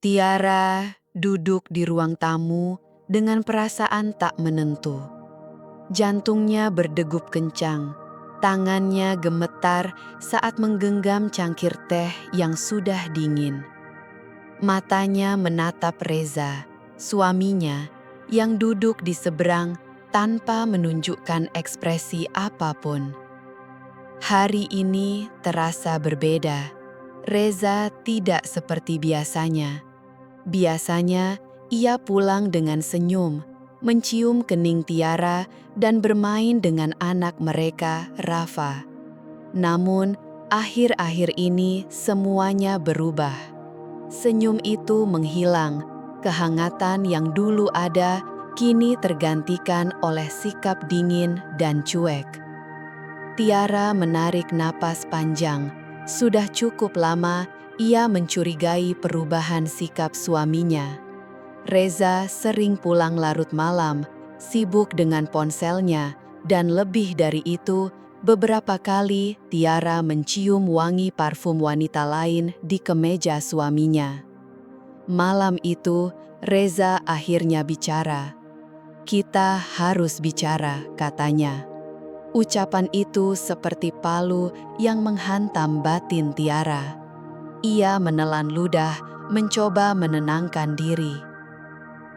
Tiara duduk di ruang tamu dengan perasaan tak menentu. Jantungnya berdegup kencang, tangannya gemetar saat menggenggam cangkir teh yang sudah dingin. Matanya menatap Reza, suaminya, yang duduk di seberang tanpa menunjukkan ekspresi apapun. Hari ini terasa berbeda. Reza tidak seperti biasanya. Biasanya, ia pulang dengan senyum, mencium kening Tiara dan bermain dengan anak mereka, Rafa. Namun, akhir-akhir ini semuanya berubah. Senyum itu menghilang, kehangatan yang dulu ada kini tergantikan oleh sikap dingin dan cuek. Tiara menarik napas panjang. Sudah cukup lama ia mencurigai perubahan sikap suaminya. Reza sering pulang larut malam, sibuk dengan ponselnya, dan lebih dari itu, beberapa kali Tiara mencium wangi parfum wanita lain di kemeja suaminya. Malam itu, Reza akhirnya bicara. "Kita harus bicara," katanya. Ucapan itu seperti palu yang menghantam batin Tiara. Ia menelan ludah, mencoba menenangkan diri.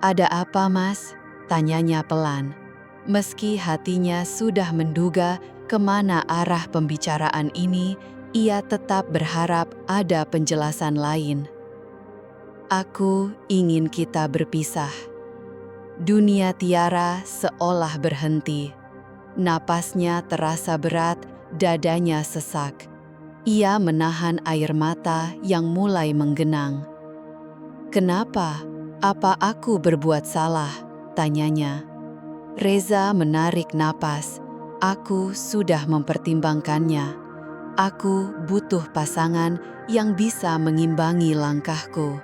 "Ada apa, Mas?" tanyanya pelan. Meski hatinya sudah menduga kemana arah pembicaraan ini, ia tetap berharap ada penjelasan lain. "Aku ingin kita berpisah." Dunia Tiara seolah berhenti. Napasnya terasa berat, dadanya sesak. Ia menahan air mata yang mulai menggenang. "Kenapa? Apa aku berbuat salah?" tanyanya. Reza menarik napas. "Aku sudah mempertimbangkannya. Aku butuh pasangan yang bisa mengimbangi langkahku,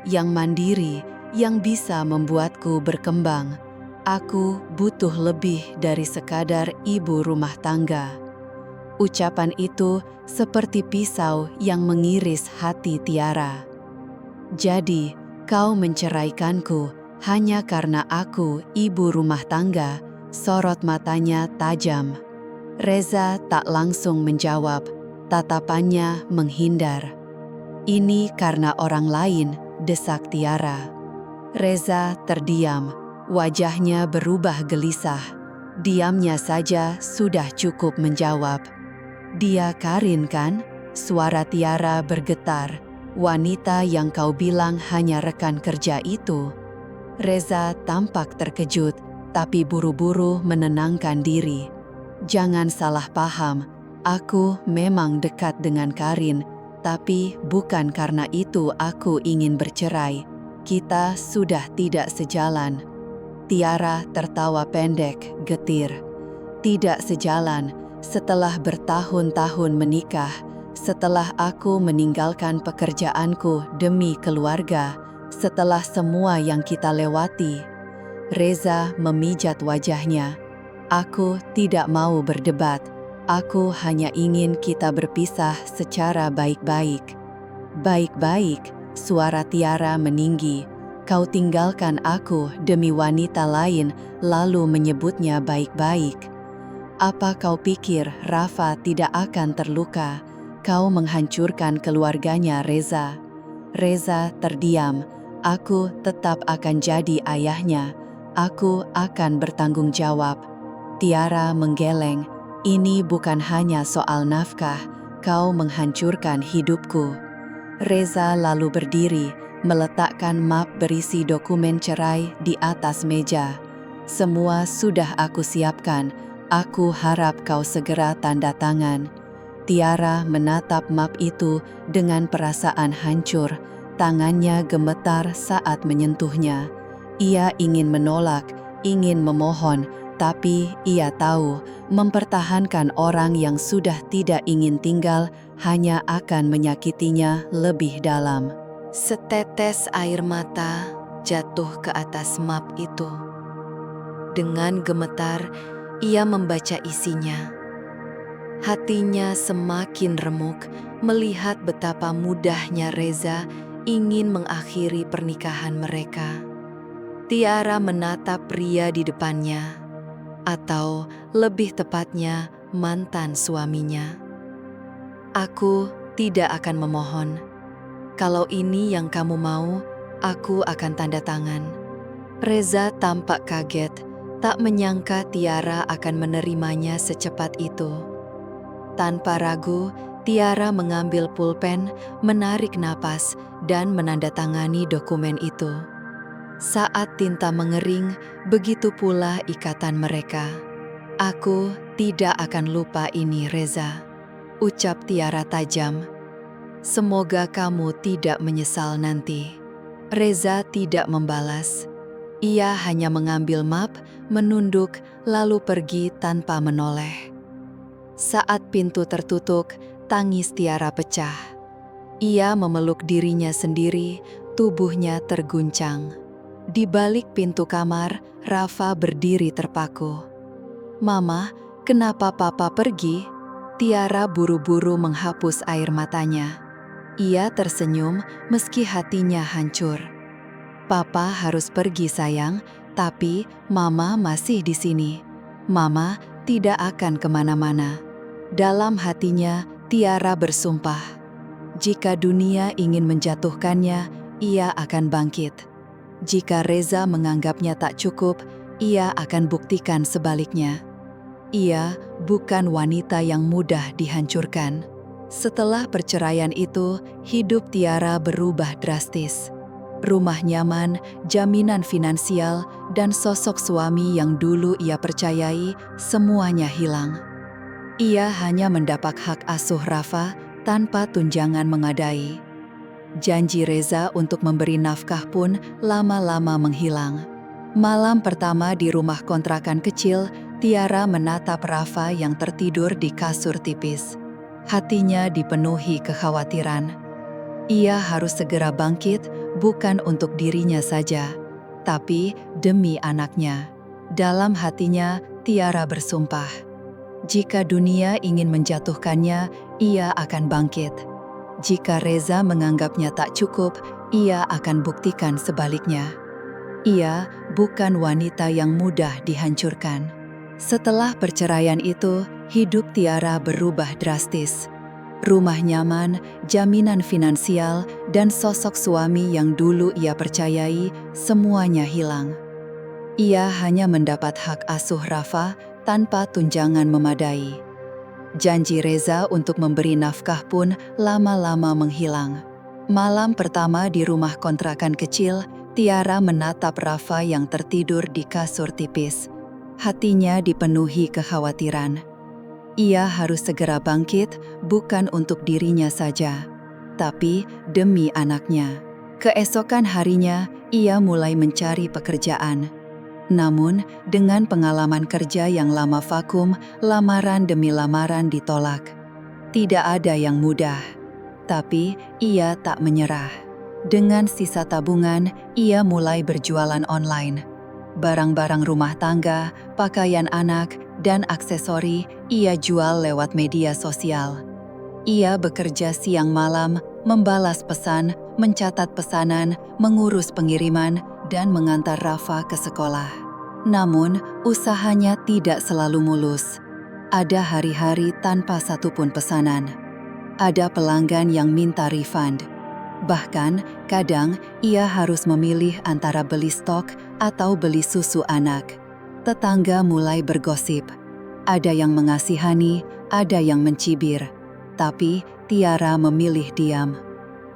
yang mandiri, yang bisa membuatku berkembang. Aku butuh lebih dari sekadar ibu rumah tangga." Ucapan itu seperti pisau yang mengiris hati Tiara. "Jadi, kau menceraikanku hanya karena aku ibu rumah tangga?" Sorot matanya tajam. Reza tak langsung menjawab, tatapannya menghindar. "Ini karena orang lain," desak Tiara. Reza terdiam. Wajahnya berubah gelisah. Diamnya saja sudah cukup menjawab. "Dia Karin kan?" Suara Tiara bergetar. "Wanita yang kau bilang hanya rekan kerja itu." Reza tampak terkejut, tapi buru-buru menenangkan diri. "Jangan salah paham, aku memang dekat dengan Karin, tapi bukan karena itu aku ingin bercerai. Kita sudah tidak sejalan." Tiara tertawa pendek, getir. "Tidak sejalan, setelah bertahun-tahun menikah, setelah aku meninggalkan pekerjaanku demi keluarga, setelah semua yang kita lewati." Reza memijat wajahnya. "Aku tidak mau berdebat. Aku hanya ingin kita berpisah secara baik-baik." "Baik-baik," suara Tiara meninggi. "Kau tinggalkan aku demi wanita lain lalu menyebutnya baik-baik. Apa kau pikir Rafa tidak akan terluka? Kau menghancurkan keluarganya, Reza." Reza terdiam. "Aku tetap akan jadi ayahnya. Aku akan bertanggung jawab." Tiara menggeleng. "Ini bukan hanya soal nafkah. Kau menghancurkan hidupku." Reza lalu berdiri, meletakkan map berisi dokumen cerai di atas meja. "Semua sudah aku siapkan. Aku harap kau segera tanda tangan." Tiara menatap map itu dengan perasaan hancur. Tangannya gemetar saat menyentuhnya. Ia ingin menolak, ingin memohon, tapi ia tahu mempertahankan orang yang sudah tidak ingin tinggal hanya akan menyakitinya lebih dalam. Setetes air mata jatuh ke atas map itu. Dengan gemetar, ia membaca isinya. Hatinya semakin remuk melihat betapa mudahnya Reza ingin mengakhiri pernikahan mereka. Tiara menatap pria di depannya, atau lebih tepatnya mantan suaminya. Aku tidak akan memohon. Kalau ini yang kamu mau, aku akan tanda tangan. Reza tampak kaget, tak menyangka Tiara akan menerimanya secepat itu. Tanpa ragu, Tiara mengambil pulpen, menarik napas, dan menandatangani dokumen itu. Saat tinta mengering, begitu pula ikatan mereka. Aku tidak akan lupa ini, Reza, ucap Tiara tajam. Semoga kamu tidak menyesal nanti. Reza tidak membalas. Ia hanya mengambil map, menunduk, lalu pergi tanpa menoleh. Saat pintu tertutup, tangis Tiara pecah. Ia memeluk dirinya sendiri, tubuhnya terguncang. Di balik pintu kamar, Rafa berdiri terpaku. "Mama, kenapa Papa pergi?" Tiara buru-buru menghapus air matanya. Ia tersenyum meski hatinya hancur. "Papa harus pergi, sayang, tapi Mama masih di sini. Mama tidak akan kemana-mana." Dalam hatinya, Tiara bersumpah, jika dunia ingin menjatuhkannya, ia akan bangkit. Jika Reza menganggapnya tak cukup, ia akan buktikan sebaliknya. Ia bukan wanita yang mudah dihancurkan. Setelah perceraian itu, hidup Tiara berubah drastis. Rumah nyaman, jaminan finansial, dan sosok suami yang dulu ia percayai, semuanya hilang. Ia hanya mendapat hak asuh Rafa tanpa tunjangan mengadai. Janji Reza untuk memberi nafkah pun lama-lama menghilang. Malam pertama di rumah kontrakan kecil, Tiara menatap Rafa yang tertidur di kasur tipis. Hatinya dipenuhi kekhawatiran. Ia harus segera bangkit, bukan untuk dirinya saja, tapi demi anaknya. Dalam hatinya, Tiara bersumpah, jika dunia ingin menjatuhkannya, ia akan bangkit. Jika Reza menganggapnya tak cukup, ia akan buktikan sebaliknya. Ia bukan wanita yang mudah dihancurkan. Setelah perceraian itu, hidup Tiara berubah drastis. Rumah nyaman, jaminan finansial, dan sosok suami yang dulu ia percayai, semuanya hilang. Ia hanya mendapat hak asuh Rafa tanpa tunjangan memadai. Janji Reza untuk memberi nafkah pun lama-lama menghilang. Malam pertama di rumah kontrakan kecil, Tiara menatap Rafa yang tertidur di kasur tipis. Hatinya dipenuhi kekhawatiran. Ia harus segera bangkit, bukan untuk dirinya saja, tapi demi anaknya. Keesokan harinya, ia mulai mencari pekerjaan. Namun, dengan pengalaman kerja yang lama vakum, lamaran demi lamaran ditolak. Tidak ada yang mudah. Tapi, ia tak menyerah. Dengan sisa tabungan, ia mulai berjualan online. Barang-barang rumah tangga, pakaian anak, dan aksesori ia jual lewat media sosial. Ia bekerja siang malam, membalas pesan, mencatat pesanan, mengurus pengiriman, dan mengantar Rafa ke sekolah. Namun, usahanya tidak selalu mulus. Ada hari-hari tanpa satupun pesanan. Ada pelanggan yang minta refund. Bahkan, kadang ia harus memilih antara beli stok atau beli susu anak. Tetangga mulai bergosip. Ada yang mengasihani, ada yang mencibir. Tapi, Tiara memilih diam.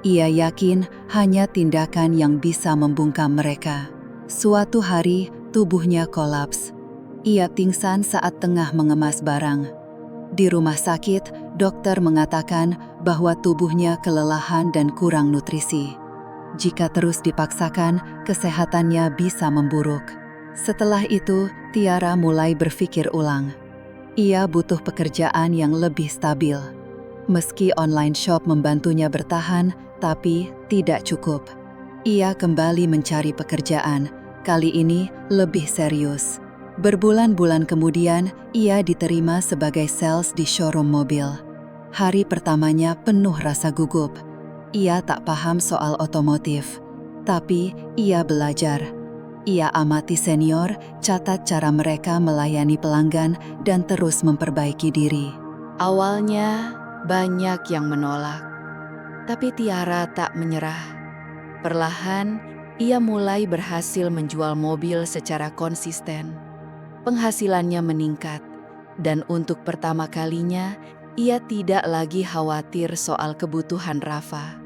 Ia yakin hanya tindakan yang bisa membungkam mereka. Suatu hari, tubuhnya kolaps. Ia pingsan saat tengah mengemas barang. Di rumah sakit, dokter mengatakan bahwa tubuhnya kelelahan dan kurang nutrisi. Jika terus dipaksakan, kesehatannya bisa memburuk. Setelah itu, Tiara mulai berpikir ulang. Ia butuh pekerjaan yang lebih stabil. Meski online shop membantunya bertahan, tapi tidak cukup. Ia kembali mencari pekerjaan, kali ini lebih serius. Berbulan-bulan kemudian, ia diterima sebagai sales di showroom mobil. Hari pertamanya penuh rasa gugup. Ia tak paham soal otomotif, tapi ia belajar. Ia amati senior, catat cara mereka melayani pelanggan, dan terus memperbaiki diri. Awalnya banyak yang menolak, tapi Tiara tak menyerah. Perlahan, ia mulai berhasil menjual mobil secara konsisten. Penghasilannya meningkat, dan untuk pertama kalinya, ia tidak lagi khawatir soal kebutuhan Rafa.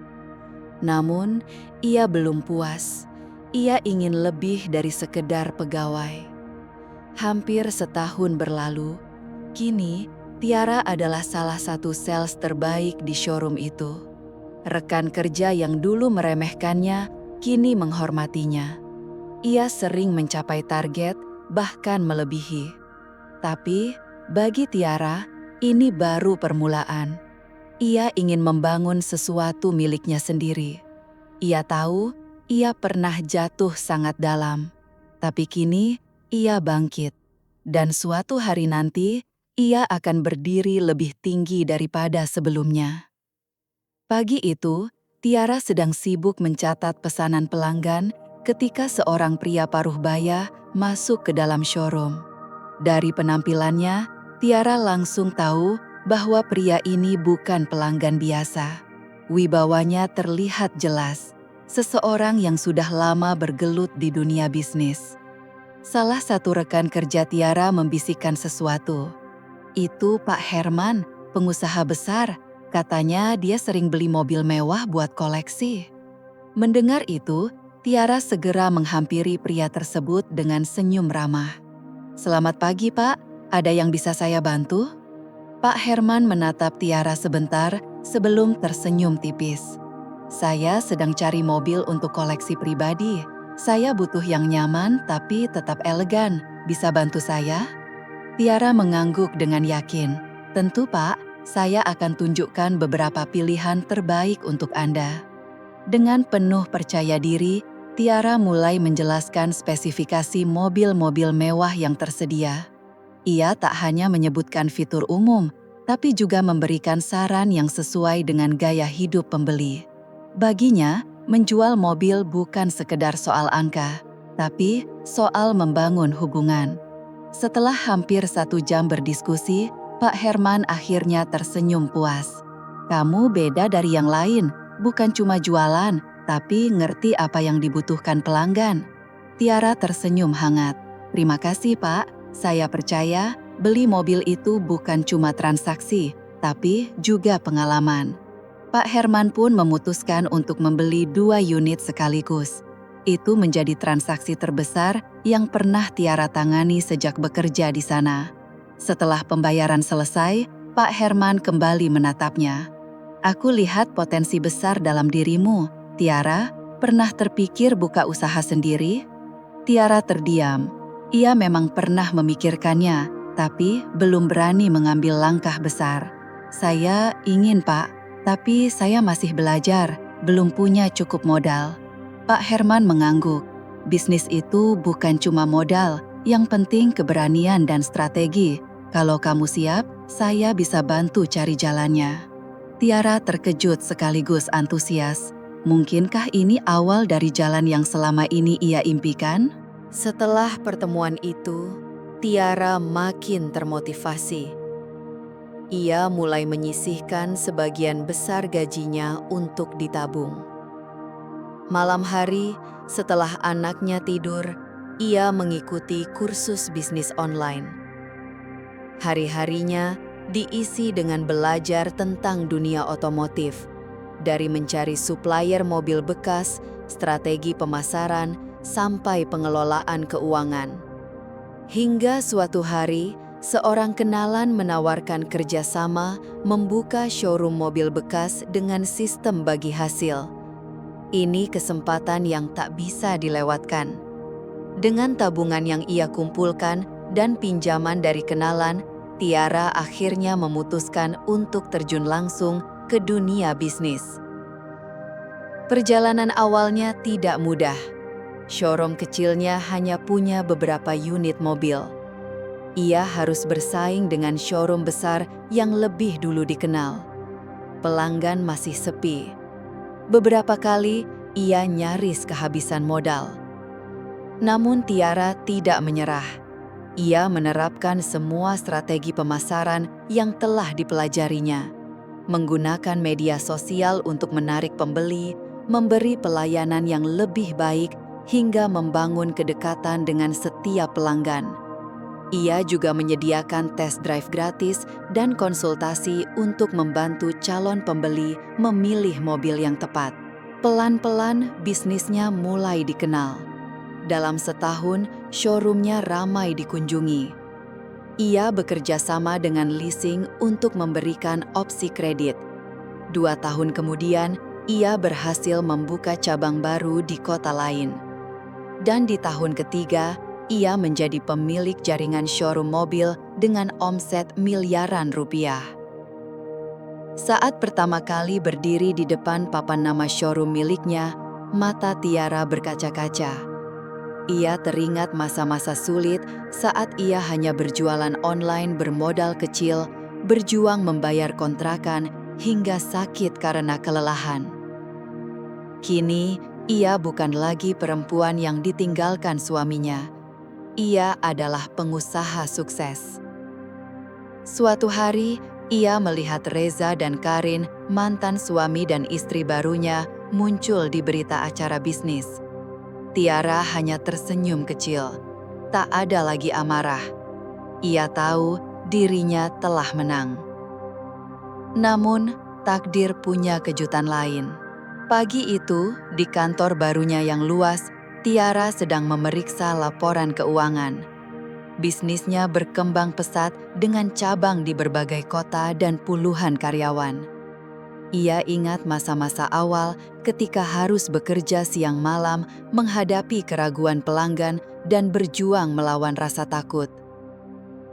Namun, ia belum puas. Ia ingin lebih dari sekedar pegawai. Hampir setahun berlalu, kini Tiara adalah salah satu sales terbaik di showroom itu. Rekan kerja yang dulu meremehkannya, kini menghormatinya. Ia sering mencapai target, bahkan melebihi. Tapi, bagi Tiara, ini baru permulaan. Ia ingin membangun sesuatu miliknya sendiri. Ia tahu ia pernah jatuh sangat dalam, tapi kini ia bangkit. Dan suatu hari nanti, ia akan berdiri lebih tinggi daripada sebelumnya. Pagi itu, Tiara sedang sibuk mencatat pesanan pelanggan ketika seorang pria paruh baya masuk ke dalam showroom. Dari penampilannya, Tiara langsung tahu bahwa pria ini bukan pelanggan biasa. Wibawanya terlihat jelas, seseorang yang sudah lama bergelut di dunia bisnis. Salah satu rekan kerja Tiara membisikkan sesuatu. "Itu Pak Herman, pengusaha besar. Katanya dia sering beli mobil mewah buat koleksi." Mendengar itu, Tiara segera menghampiri pria tersebut dengan senyum ramah. "Selamat pagi, Pak. Ada yang bisa saya bantu?" Pak Herman menatap Tiara sebentar sebelum tersenyum tipis. "Saya sedang cari mobil untuk koleksi pribadi. Saya butuh yang nyaman tapi tetap elegan. Bisa bantu saya?" Tiara mengangguk dengan yakin. "Tentu, Pak. Saya akan tunjukkan beberapa pilihan terbaik untuk Anda." Dengan penuh percaya diri, Tiara mulai menjelaskan spesifikasi mobil-mobil mewah yang tersedia. Ia tak hanya menyebutkan fitur umum, tapi juga memberikan saran yang sesuai dengan gaya hidup pembeli. Baginya, menjual mobil bukan sekedar soal angka, tapi soal membangun hubungan. Setelah hampir 1 jam berdiskusi, Pak Herman akhirnya tersenyum puas. "Kamu beda dari yang lain, bukan cuma jualan, tapi ngerti apa yang dibutuhkan pelanggan." Tiara tersenyum hangat. "Terima kasih, Pak. Saya percaya beli mobil itu bukan cuma transaksi, tapi juga pengalaman." Pak Herman pun memutuskan untuk membeli 2 unit sekaligus. Itu menjadi transaksi terbesar yang pernah Tiara tangani sejak bekerja di sana. Setelah pembayaran selesai, Pak Herman kembali menatapnya. "Aku lihat potensi besar dalam dirimu, Tiara. Pernah terpikir buka usaha sendiri?" Tiara terdiam. Ia memang pernah memikirkannya, tapi belum berani mengambil langkah besar. "Saya ingin, Pak, tapi saya masih belajar, belum punya cukup modal." Pak Herman mengangguk. "Bisnis itu bukan cuma modal, yang penting keberanian dan strategi. Kalau kamu siap, saya bisa bantu cari jalannya." Tiara terkejut sekaligus antusias. Mungkinkah ini awal dari jalan yang selama ini ia impikan? Setelah pertemuan itu, Tiara makin termotivasi. Ia mulai menyisihkan sebagian besar gajinya untuk ditabung. Malam hari, setelah anaknya tidur, ia mengikuti kursus bisnis online. Hari-harinya diisi dengan belajar tentang dunia otomotif, dari mencari supplier mobil bekas, strategi pemasaran, sampai pengelolaan keuangan. Hingga suatu hari, seorang kenalan menawarkan kerjasama membuka showroom mobil bekas dengan sistem bagi hasil. Ini kesempatan yang tak bisa dilewatkan. Dengan tabungan yang ia kumpulkan dan pinjaman dari kenalan, Tiara akhirnya memutuskan untuk terjun langsung ke dunia bisnis. Perjalanan awalnya tidak mudah. Showroom kecilnya hanya punya beberapa unit mobil. Ia harus bersaing dengan showroom besar yang lebih dulu dikenal. Pelanggan masih sepi. Beberapa kali ia nyaris kehabisan modal. Namun Tiara tidak menyerah. Ia menerapkan semua strategi pemasaran yang telah dipelajarinya, menggunakan media sosial untuk menarik pembeli, memberi pelayanan yang lebih baik, hingga membangun kedekatan dengan setiap pelanggan. Ia juga menyediakan test drive gratis dan konsultasi untuk membantu calon pembeli memilih mobil yang tepat. Pelan-pelan bisnisnya mulai dikenal. Dalam setahun, showroomnya ramai dikunjungi. Ia bekerja sama dengan leasing untuk memberikan opsi kredit. 2 tahun kemudian, ia berhasil membuka cabang baru di kota lain. Dan di tahun ketiga, ia menjadi pemilik jaringan showroom mobil dengan omset miliaran rupiah. Saat pertama kali berdiri di depan papan nama showroom miliknya, mata Tiara berkaca-kaca. Ia teringat masa-masa sulit saat ia hanya berjualan online bermodal kecil, berjuang membayar kontrakan, hingga sakit karena kelelahan. Kini, ia bukan lagi perempuan yang ditinggalkan suaminya. Ia adalah pengusaha sukses. Suatu hari, ia melihat Reza dan Karin, mantan suami dan istri barunya, muncul di berita acara bisnis. Tiara hanya tersenyum kecil. Tak ada lagi amarah. Ia tahu dirinya telah menang. Namun, takdir punya kejutan lain. Pagi itu, di kantor barunya yang luas, Tiara sedang memeriksa laporan keuangan. Bisnisnya berkembang pesat dengan cabang di berbagai kota dan puluhan karyawan. Ia ingat masa-masa awal ketika harus bekerja siang malam, menghadapi keraguan pelanggan dan berjuang melawan rasa takut.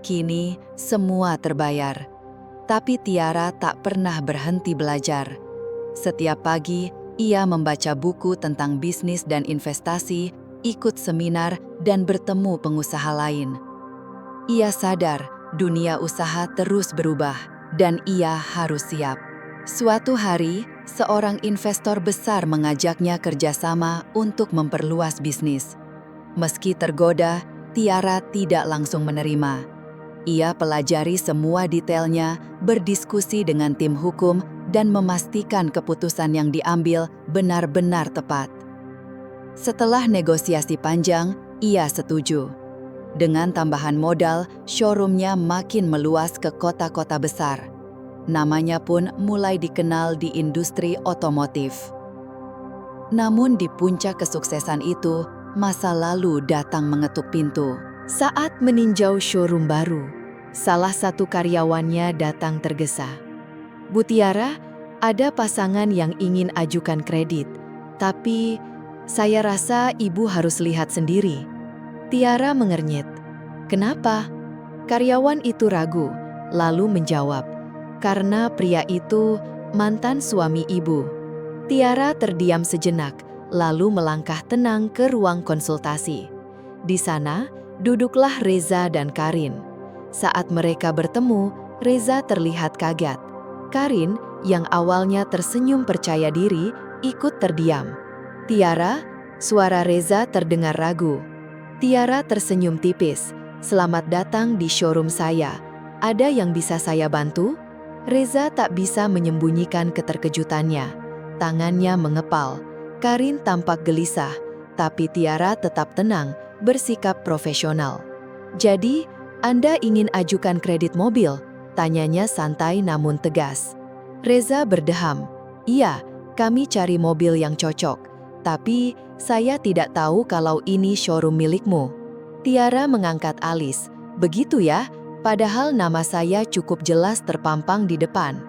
Kini, semua terbayar. Tapi Tiara tak pernah berhenti belajar. Setiap pagi, ia membaca buku tentang bisnis dan investasi, ikut seminar, dan bertemu pengusaha lain. Ia sadar dunia usaha terus berubah, dan ia harus siap. Suatu hari, seorang investor besar mengajaknya kerjasama untuk memperluas bisnis. Meski tergoda, Tiara tidak langsung menerima. Ia pelajari semua detailnya, berdiskusi dengan tim hukum, dan memastikan keputusan yang diambil benar-benar tepat. Setelah negosiasi panjang, ia setuju. Dengan tambahan modal, showroomnya makin meluas ke kota-kota besar. Namanya pun mulai dikenal di industri otomotif. Namun di puncak kesuksesan itu, masa lalu datang mengetuk pintu. Saat meninjau showroom baru, salah satu karyawannya datang tergesa. "Bu Tiara, ada pasangan yang ingin ajukan kredit, tapi saya rasa ibu harus lihat sendiri." Tiara mengernyit. "Kenapa?" Karyawan itu ragu, lalu menjawab, "Karena pria itu mantan suami ibu." Tiara terdiam sejenak, lalu melangkah tenang ke ruang konsultasi. Di sana, duduklah Reza dan Karin. Saat mereka bertemu, Reza terlihat kaget. Karin, yang awalnya tersenyum percaya diri, ikut terdiam. "Tiara," suara Reza terdengar ragu. Tiara tersenyum tipis. "Selamat datang di showroom saya. Ada yang bisa saya bantu?" Reza tak bisa menyembunyikan keterkejutannya. Tangannya mengepal. Karin tampak gelisah, tapi Tiara tetap tenang, bersikap profesional. "Jadi, Anda ingin ajukan kredit mobil?" tanyanya santai namun tegas. Reza berdeham. "Iya, kami cari mobil yang cocok. Tapi, saya tidak tahu kalau ini showroom milikmu." Tiara mengangkat alis. "Begitu ya, padahal nama saya cukup jelas terpampang di depan."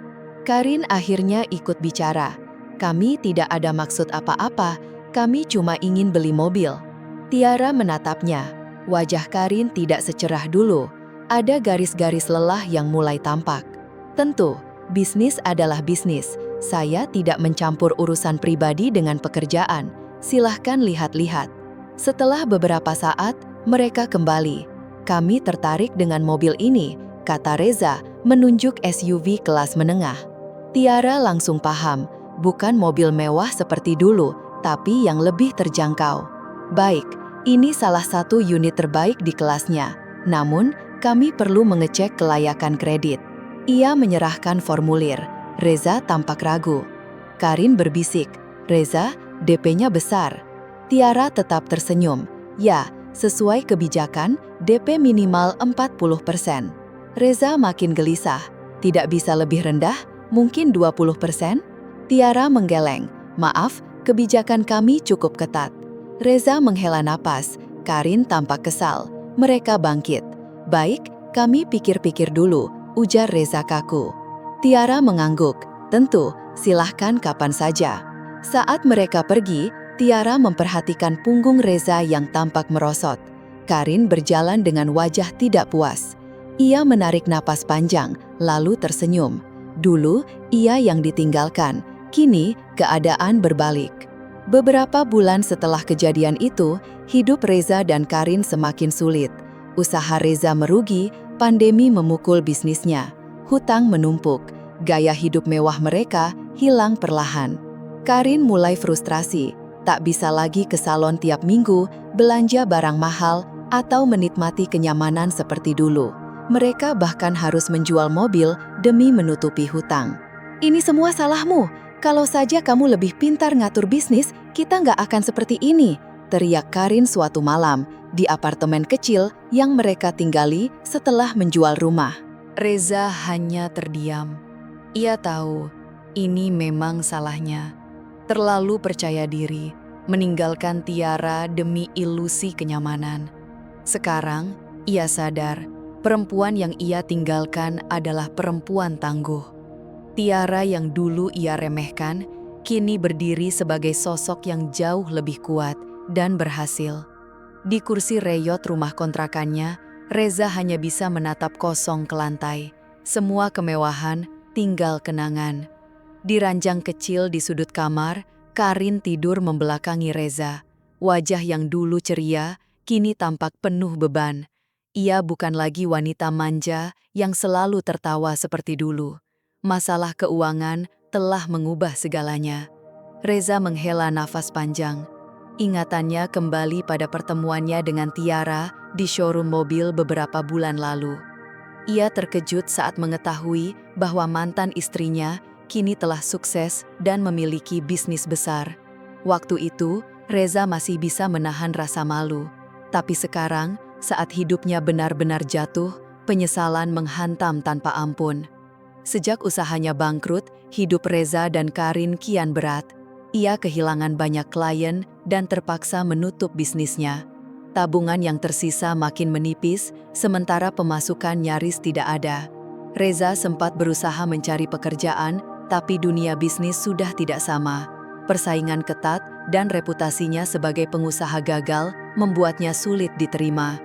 Karin akhirnya ikut bicara. "Kami tidak ada maksud apa-apa, kami cuma ingin beli mobil." Tiara menatapnya. Wajah Karin tidak secerah dulu. Ada garis-garis lelah yang mulai tampak. "Tentu, bisnis adalah bisnis. Saya tidak mencampur urusan pribadi dengan pekerjaan. Silahkan lihat-lihat." Setelah beberapa saat, mereka kembali. "Kami tertarik dengan mobil ini," kata Reza, menunjuk SUV kelas menengah. Tiara langsung paham bukan mobil mewah seperti dulu, tapi yang lebih terjangkau. Baik, ini salah satu unit terbaik di kelasnya. Namun, kami perlu mengecek kelayakan kredit. Ia menyerahkan formulir. Reza tampak ragu. Karin berbisik, "Reza, DP-nya besar." Tiara tetap tersenyum. "Ya, sesuai kebijakan, DP minimal 40%. Reza makin gelisah. "Tidak bisa lebih rendah? Mungkin 20%? Tiara menggeleng. "Maaf, kebijakan kami cukup ketat." Reza menghela napas. Karin tampak kesal. Mereka bangkit. "Baik, kami pikir-pikir dulu," ujar Reza kaku. Tiara mengangguk. "Tentu, silahkan kapan saja." Saat mereka pergi, Tiara memperhatikan punggung Reza yang tampak merosot. Karin berjalan dengan wajah tidak puas. Ia menarik napas panjang, lalu tersenyum. Dulu, ia yang ditinggalkan. Kini, keadaan berbalik. Beberapa bulan setelah kejadian itu, hidup Reza dan Karin semakin sulit. Usaha Reza merugi, pandemi memukul bisnisnya. Hutang menumpuk, gaya hidup mewah mereka hilang perlahan. Karin mulai frustrasi, tak bisa lagi ke salon tiap minggu, belanja barang mahal, atau menikmati kenyamanan seperti dulu. Mereka bahkan harus menjual mobil demi menutupi hutang. "Ini semua salahmu. Kalau saja kamu lebih pintar ngatur bisnis, kita nggak akan seperti ini," teriak Karin suatu malam di apartemen kecil yang mereka tinggali setelah menjual rumah. Reza hanya terdiam. Ia tahu ini memang salahnya. Terlalu percaya diri, meninggalkan Tiara demi ilusi kenyamanan. Sekarang, ia sadar perempuan yang ia tinggalkan adalah perempuan tangguh. Tiara yang dulu ia remehkan, kini berdiri sebagai sosok yang jauh lebih kuat dan berhasil. Di kursi reyot rumah kontrakannya, Reza hanya bisa menatap kosong ke lantai. Semua kemewahan, tinggal kenangan. Di ranjang kecil di sudut kamar, Karin tidur membelakangi Reza. Wajah yang dulu ceria, kini tampak penuh beban. Ia bukan lagi wanita manja yang selalu tertawa seperti dulu. Masalah keuangan telah mengubah segalanya. Reza menghela nafas panjang. Ingatannya kembali pada pertemuannya dengan Tiara di showroom mobil beberapa bulan lalu. Ia terkejut saat mengetahui bahwa mantan istrinya kini telah sukses dan memiliki bisnis besar. Waktu itu, Reza masih bisa menahan rasa malu. Tapi sekarang, saat hidupnya benar-benar jatuh, penyesalan menghantam tanpa ampun. Sejak usahanya bangkrut, hidup Reza dan Karin kian berat. Ia kehilangan banyak klien dan terpaksa menutup bisnisnya. Tabungan yang tersisa makin menipis, sementara pemasukan nyaris tidak ada. Reza sempat berusaha mencari pekerjaan, tapi dunia bisnis sudah tidak sama. Persaingan ketat dan reputasinya sebagai pengusaha gagal membuatnya sulit diterima.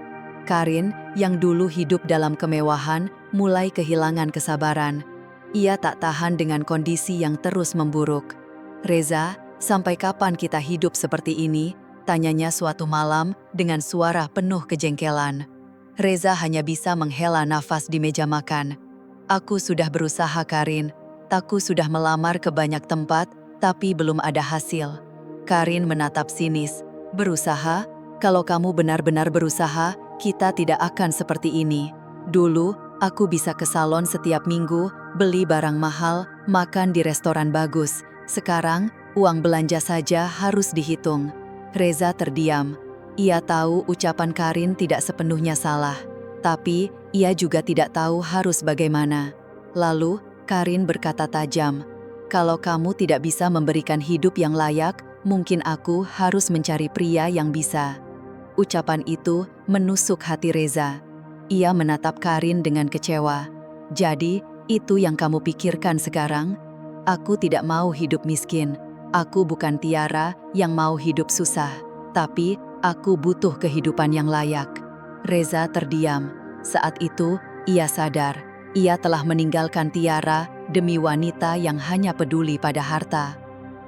Karin, yang dulu hidup dalam kemewahan, mulai kehilangan kesabaran. Ia tak tahan dengan kondisi yang terus memburuk. "Reza, sampai kapan kita hidup seperti ini?" tanyanya suatu malam dengan suara penuh kejengkelan. Reza hanya bisa menghela nafas di meja makan. "Aku sudah berusaha, Karin. Aku sudah melamar ke banyak tempat, tapi belum ada hasil." Karin menatap sinis. "Berusaha? Kalau kamu benar-benar berusaha, kita tidak akan seperti ini. Dulu, aku bisa ke salon setiap minggu, beli barang mahal, makan di restoran bagus. Sekarang, uang belanja saja harus dihitung." Reza terdiam. Ia tahu ucapan Karin tidak sepenuhnya salah, tapi ia juga tidak tahu harus bagaimana. Lalu, Karin berkata tajam, "Kalau kamu tidak bisa memberikan hidup yang layak, mungkin aku harus mencari pria yang bisa." Ucapan itu menusuk hati Reza. Ia menatap Karin dengan kecewa. "Jadi, itu yang kamu pikirkan sekarang? Aku tidak mau hidup miskin. Aku bukan Tiara yang mau hidup susah, tapi aku butuh kehidupan yang layak." Reza terdiam. Saat itu, ia sadar. Ia telah meninggalkan Tiara demi wanita yang hanya peduli pada harta.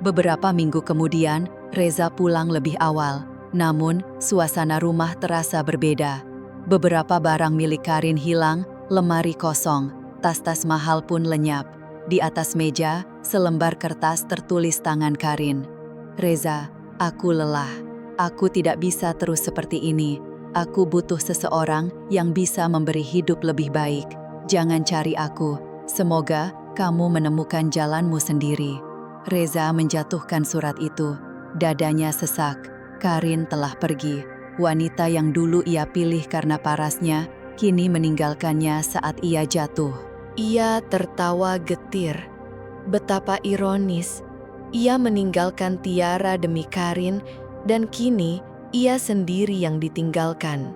Beberapa minggu kemudian, Reza pulang lebih awal. Namun, suasana rumah terasa berbeda. Beberapa barang milik Karin hilang, lemari kosong, tas-tas mahal pun lenyap. Di atas meja, Selembar kertas tertulis tangan Karin. "Reza, aku lelah. Aku tidak bisa terus seperti ini. Aku butuh seseorang yang bisa memberi hidup lebih baik. Jangan cari aku. Semoga kamu menemukan jalanmu sendiri." Reza menjatuhkan surat itu. Dadanya sesak. Karin telah pergi. Wanita yang dulu ia pilih karena parasnya, kini meninggalkannya saat ia jatuh. Ia tertawa getir. Betapa ironis. Ia meninggalkan Tiara demi Karin, dan kini ia sendiri yang ditinggalkan.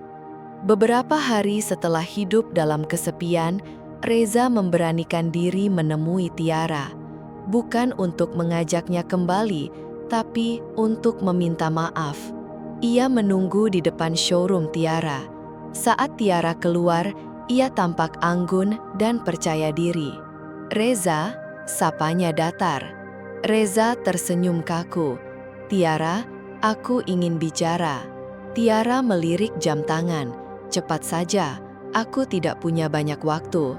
Beberapa hari setelah hidup dalam kesepian, Reza memberanikan diri menemui Tiara. Bukan untuk mengajaknya kembali, tapi untuk meminta maaf. Ia menunggu di depan showroom Tiara. Saat Tiara keluar, ia tampak anggun dan percaya diri. "Reza," sapanya datar. Reza tersenyum kaku. "Tiara, aku ingin bicara." Tiara melirik jam tangan. "Cepat saja, aku tidak punya banyak waktu."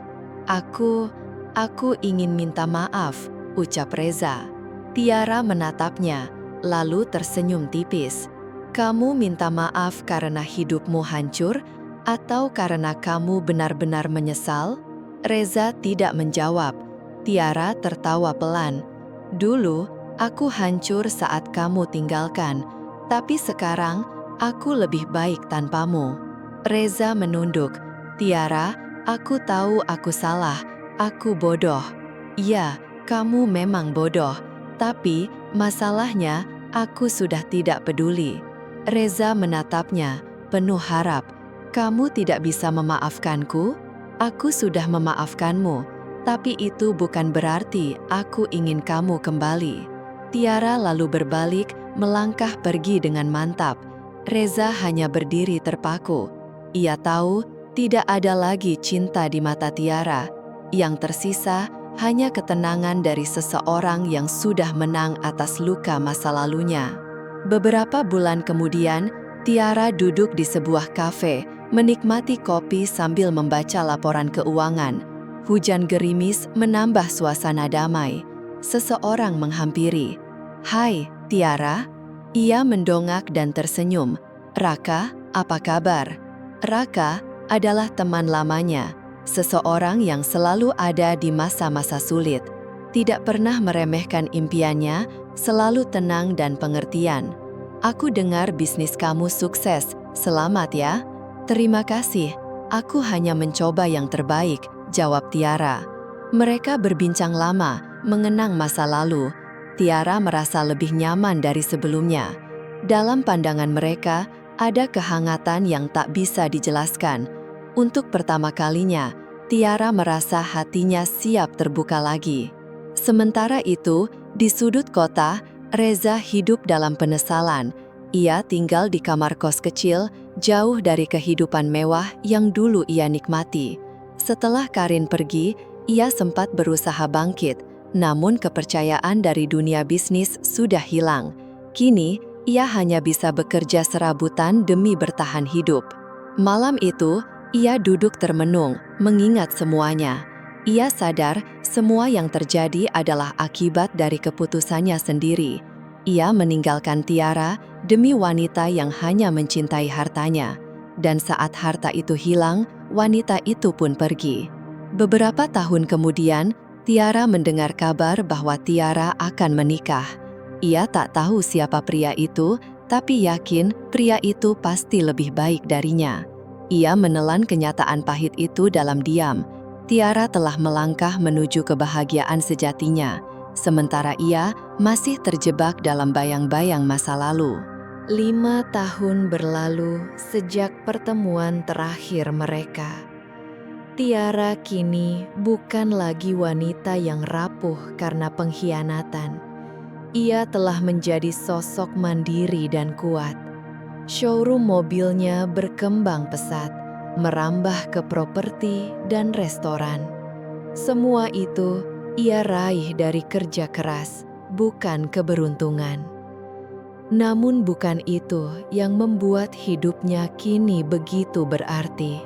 Aku ingin minta maaf," ucap Reza. Tiara menatapnya, lalu tersenyum tipis. "Kamu minta maaf karena hidupmu hancur, atau karena kamu benar-benar menyesal?" Reza tidak menjawab. Tiara tertawa pelan. "Dulu, aku hancur saat kamu tinggalkan, tapi sekarang aku lebih baik tanpamu." Reza menunduk. "Tiara, aku tahu aku salah. Aku bodoh." "Iya, kamu memang bodoh. Tapi masalahnya, aku sudah tidak peduli." Reza menatapnya, penuh harap. "Kamu tidak bisa memaafkanku? Aku sudah memaafkanmu, tapi itu bukan berarti aku ingin kamu kembali." Tiara lalu berbalik, melangkah pergi dengan mantap. Reza hanya berdiri terpaku. Ia tahu tidak ada lagi cinta di mata Tiara. Yang tersisa hanya ketenangan dari seseorang yang sudah menang atas luka masa lalunya. Beberapa bulan kemudian, Tiara duduk di sebuah kafe, menikmati kopi sambil membaca laporan keuangan. Hujan gerimis menambah suasana damai. Seseorang menghampiri. "Hai, Tiara." Ia mendongak dan tersenyum. "Raka, apa kabar?" Raka adalah teman lamanya, seseorang yang selalu ada di masa-masa sulit. Tidak pernah meremehkan impiannya, selalu tenang dan pengertian. "Aku dengar bisnis kamu sukses, selamat ya." "Terima kasih, aku hanya mencoba yang terbaik," jawab Tiara. Mereka berbincang lama, mengenang masa lalu. Tiara merasa lebih nyaman dari sebelumnya. Dalam pandangan mereka, ada kehangatan yang tak bisa dijelaskan. Untuk pertama kalinya, Tiara merasa hatinya siap terbuka lagi. Sementara itu, di sudut kota, Reza hidup dalam penyesalan. Ia tinggal di kamar kos kecil, jauh dari kehidupan mewah yang dulu ia nikmati. Setelah Karin pergi, ia sempat berusaha bangkit, namun kepercayaan dari dunia bisnis sudah hilang. Kini, ia hanya bisa bekerja serabutan demi bertahan hidup. Malam itu, ia duduk termenung, mengingat semuanya. Ia sadar semua yang terjadi adalah akibat dari keputusannya sendiri. Ia meninggalkan Tiara demi wanita yang hanya mencintai hartanya. Dan saat harta itu hilang, wanita itu pun pergi. Beberapa tahun kemudian, Tiara mendengar kabar bahwa Tiara akan menikah. Ia tak tahu siapa pria itu, tapi yakin pria itu pasti lebih baik darinya. Ia menelan kenyataan pahit itu dalam diam. Tiara telah melangkah menuju kebahagiaan sejatinya, sementara ia masih terjebak dalam bayang-bayang masa lalu. 5 tahun berlalu sejak pertemuan terakhir mereka. Tiara kini bukan lagi wanita yang rapuh karena pengkhianatan. Ia telah menjadi sosok mandiri dan kuat. Showroom mobilnya berkembang pesat, merambah ke properti dan restoran. Semua itu ia raih dari kerja keras, bukan keberuntungan. Namun bukan itu yang membuat hidupnya kini begitu berarti.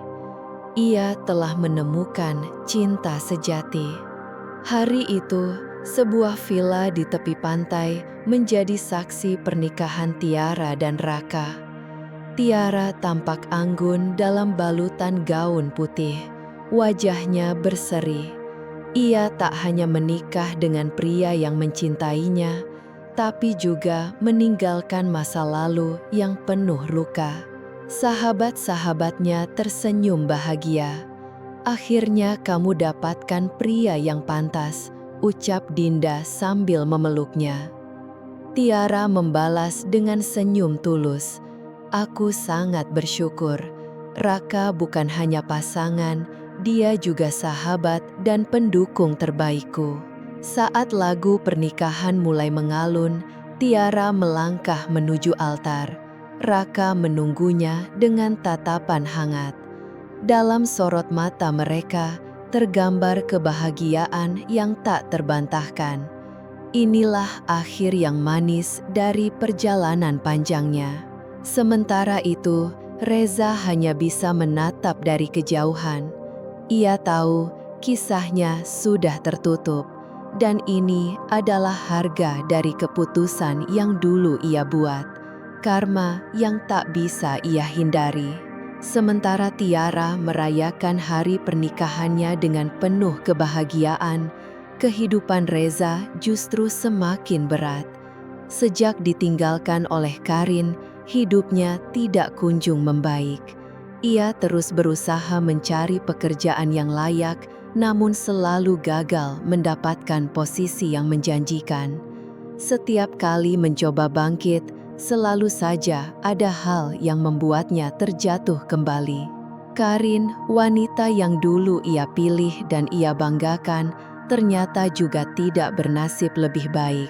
Ia telah menemukan cinta sejati. Hari itu, Sebuah villa di tepi pantai menjadi saksi pernikahan Tiara dan Raka. Tiara tampak anggun dalam balutan gaun putih. Wajahnya berseri. Ia tak hanya menikah dengan pria yang mencintainya, tapi juga meninggalkan masa lalu yang penuh luka. Sahabat-sahabatnya tersenyum bahagia. "Akhirnya kamu dapatkan pria yang pantas," ucap Dinda sambil memeluknya. Tiara membalas dengan senyum tulus. "Aku sangat bersyukur. Raka bukan hanya pasangan, dia juga sahabat dan pendukung terbaikku." Saat lagu pernikahan mulai mengalun, Tiara melangkah menuju altar. Raka menunggunya dengan tatapan hangat. Dalam sorot mata mereka tergambar kebahagiaan yang tak terbantahkan. Inilah akhir yang manis dari perjalanan panjangnya. Sementara itu, Reza hanya bisa menatap dari kejauhan. Ia tahu kisahnya sudah tertutup, dan ini adalah harga dari keputusan yang dulu ia buat, karma yang tak bisa ia hindari. Sementara Tiara merayakan hari pernikahannya dengan penuh kebahagiaan, kehidupan Reza justru semakin berat. Sejak ditinggalkan oleh Karin, hidupnya tidak kunjung membaik. Ia terus berusaha mencari pekerjaan yang layak, namun selalu gagal mendapatkan posisi yang menjanjikan. Setiap kali mencoba bangkit, selalu saja ada hal yang membuatnya terjatuh kembali. Karin, wanita yang dulu ia pilih dan ia banggakan, ternyata juga tidak bernasib lebih baik.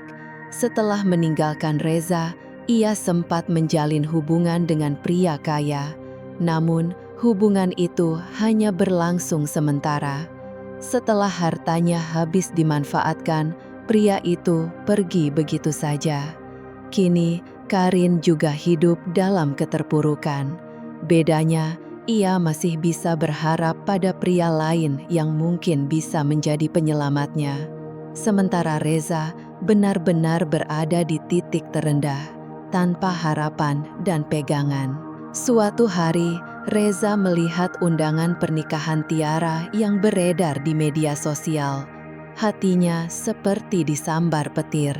Setelah meninggalkan Reza, ia sempat menjalin hubungan dengan pria kaya. Namun, hubungan itu hanya berlangsung sementara. Setelah hartanya habis dimanfaatkan, pria itu pergi begitu saja. Kini, Karin juga hidup dalam keterpurukan. Bedanya, ia masih bisa berharap pada pria lain yang mungkin bisa menjadi penyelamatnya. Sementara Reza benar-benar berada di titik terendah, tanpa harapan dan pegangan. Suatu hari, Reza melihat undangan pernikahan Tiara yang beredar di media sosial. Hatinya seperti disambar petir.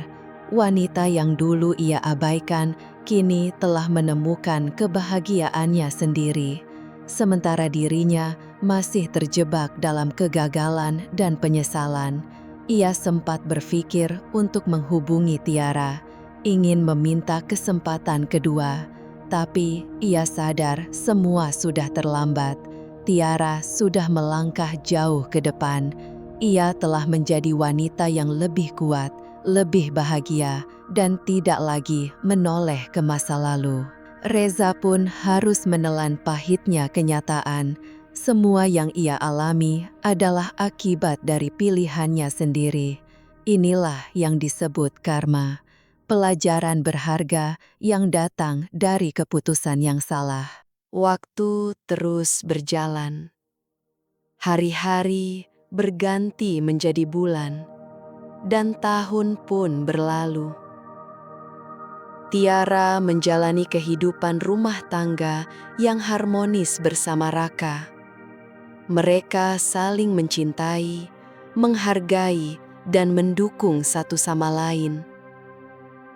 Wanita yang dulu ia abaikan, kini telah menemukan kebahagiaannya sendiri. Sementara dirinya masih terjebak dalam kegagalan dan penyesalan. Ia sempat berpikir untuk menghubungi Tiara, ingin meminta kesempatan kedua. Tapi ia sadar semua sudah terlambat. Tiara sudah melangkah jauh ke depan. Ia telah menjadi wanita yang lebih kuat, lebih bahagia, dan tidak lagi menoleh ke masa lalu. Reza pun harus menelan pahitnya kenyataan. Semua yang ia alami adalah akibat dari pilihannya sendiri. Inilah yang disebut karma. Pelajaran berharga yang datang dari keputusan yang salah. Waktu terus berjalan. Hari-hari berganti menjadi bulan, dan tahun pun berlalu. Tiara menjalani kehidupan rumah tangga yang harmonis bersama Raka. Mereka saling mencintai, menghargai, dan mendukung satu sama lain.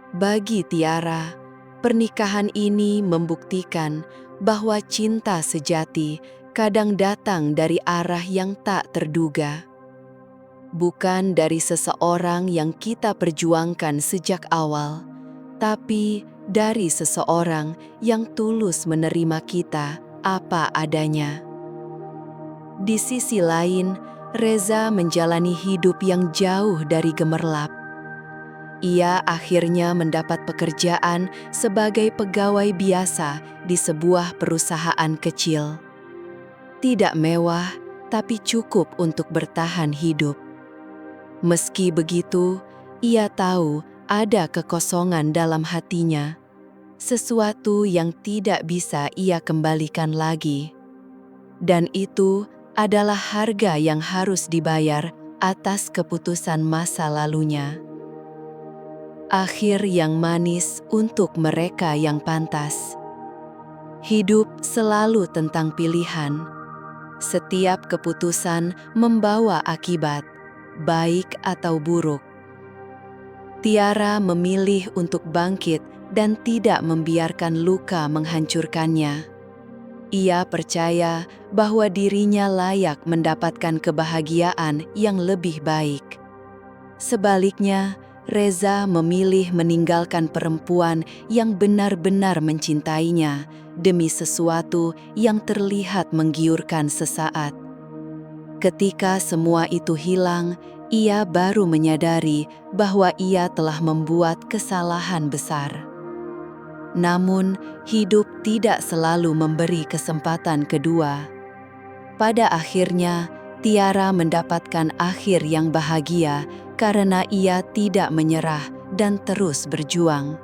Bagi Tiara, pernikahan ini membuktikan bahwa cinta sejati kadang datang dari arah yang tak terduga. Bukan dari seseorang yang kita perjuangkan sejak awal, tapi dari seseorang yang tulus menerima kita apa adanya. Di sisi lain, Reza menjalani hidup yang jauh dari gemerlap. Ia akhirnya mendapat pekerjaan sebagai pegawai biasa di sebuah perusahaan kecil. Tidak mewah, tapi cukup untuk bertahan hidup. Meski begitu, ia tahu ada kekosongan dalam hatinya, sesuatu yang tidak bisa ia kembalikan lagi. Dan itu adalah harga yang harus dibayar atas keputusan masa lalunya. Akhir yang manis untuk mereka yang pantas. Hidup selalu tentang pilihan. Setiap keputusan membawa akibat, baik atau buruk. Tiara memilih untuk bangkit dan tidak membiarkan luka menghancurkannya. Ia percaya bahwa dirinya layak mendapatkan kebahagiaan yang lebih baik. Sebaliknya, Reza memilih meninggalkan perempuan yang benar-benar mencintainya demi sesuatu yang terlihat menggiurkan sesaat. Ketika semua itu hilang, ia baru menyadari bahwa ia telah membuat kesalahan besar. Namun, hidup tidak selalu memberi kesempatan kedua. Pada akhirnya, Tiara mendapatkan akhir yang bahagia karena ia tidak menyerah dan terus berjuang.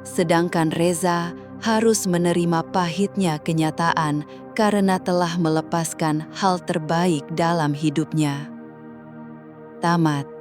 Sedangkan Reza harus menerima pahitnya kenyataan karena telah melepaskan hal terbaik dalam hidupnya. Tamat.